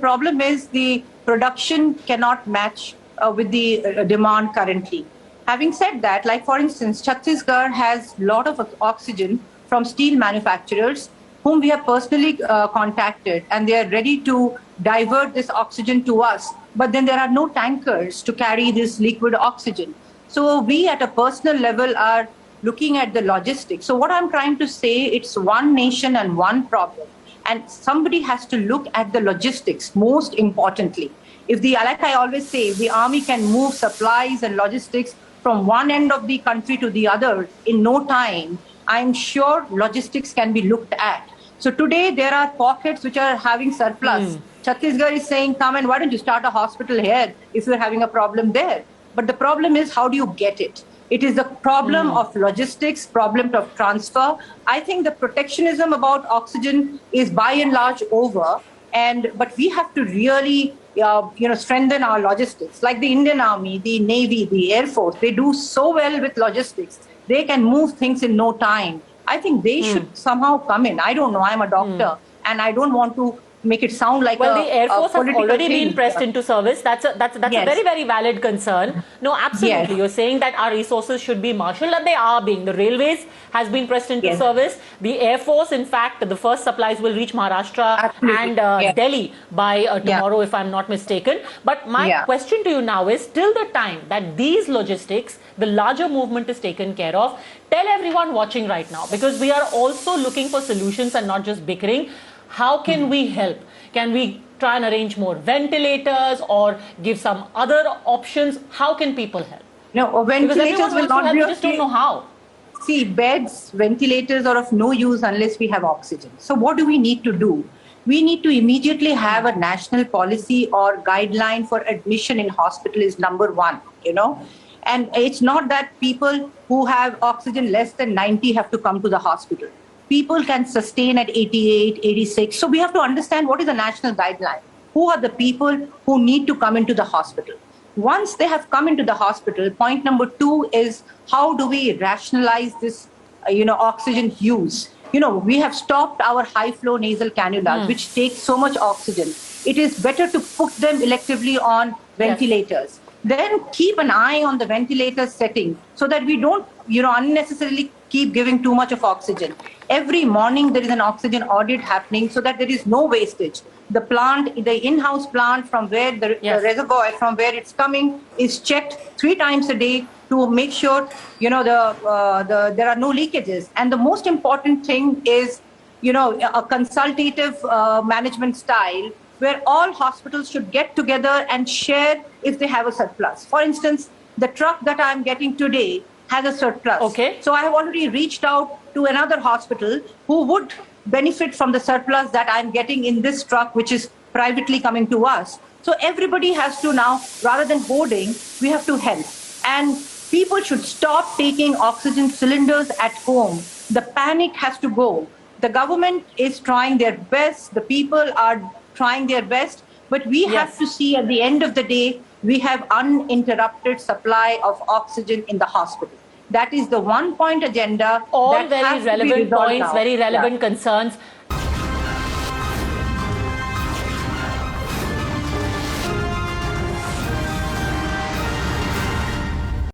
problem is the production cannot match with the demand currently. Having said that, like for instance, Chhattisgarh has a lot of oxygen from steel manufacturers whom we have personally contacted, and they are ready to divert this oxygen to us. But then there are no tankers to carry this liquid oxygen. So we at a personal level are looking at the logistics. So what I'm trying to say, it's one nation and one problem. And somebody has to look at the logistics most importantly. If the, like I always say, if the army can move supplies and logistics from one end of the country to the other in no time, I'm sure logistics can be looked at. So today there are pockets which are having surplus. Chhattisgarh is saying, come and why don't you start a hospital here if you're having a problem there? But the problem is, how do you get it? It is the problem of logistics, problem of transfer. I think the protectionism about oxygen is by and large over. But we have to really strengthen our logistics. Like the Indian Army, the Navy, the Air Force, they do so well with logistics. They can move things in no time. I think they should somehow come in. I don't know. I'm a doctor, and I don't want to make it sound like the Air Force has already been pressed into service. That's a very, very valid concern. No, absolutely. Yes. You're saying that our resources should be marshaled, and they are being. The railways has been pressed into service. The Air Force, in fact, the first supplies will reach Maharashtra and Delhi by tomorrow, if I'm not mistaken. But my question to you now is, till the time that these logistics, the larger movement is taken care of, tell everyone watching right now, because we are also looking for solutions and not just bickering. How can we help? Can we try and arrange more ventilators or give some other options? How can people help? No, ventilators will not be. We just don't know how. See, beds, ventilators are of no use unless we have oxygen. So what do we need to do? We need to immediately have a national policy or guideline for admission in hospital is number one, And it's not that people who have oxygen less than 90 have to come to the hospital. People can sustain at 88, 86. So we have to understand what is the national guideline. Who are the people who need to come into the hospital? Once they have come into the hospital, point number two is, how do we rationalize this, oxygen use? We have stopped our high flow nasal cannulas, which take so much oxygen. It is better to put them electively on ventilators. Then keep an eye on the ventilator setting so that we don't, unnecessarily keep giving too much of oxygen. Every morning there is an oxygen audit happening so that there is no wastage. The plant, the in-house plant from where the reservoir, from where it's coming, is checked 3 times a day to make sure, there are no leakages. And the most important thing is, a consultative management style where all hospitals should get together and share if they have a surplus. For instance, the truck that I'm getting today has a surplus. Okay. So I have already reached out to another hospital who would benefit from the surplus that I'm getting in this truck, which is privately coming to us. So everybody has to now, rather than hoarding, we have to help. And people should stop taking oxygen cylinders at home. The panic has to go. The government is trying their best. The people are trying their best. But we have to see at the end of the day, we have uninterrupted supply of oxygen in the hospital. That is the one-point agenda. All very relevant points, very relevant concerns.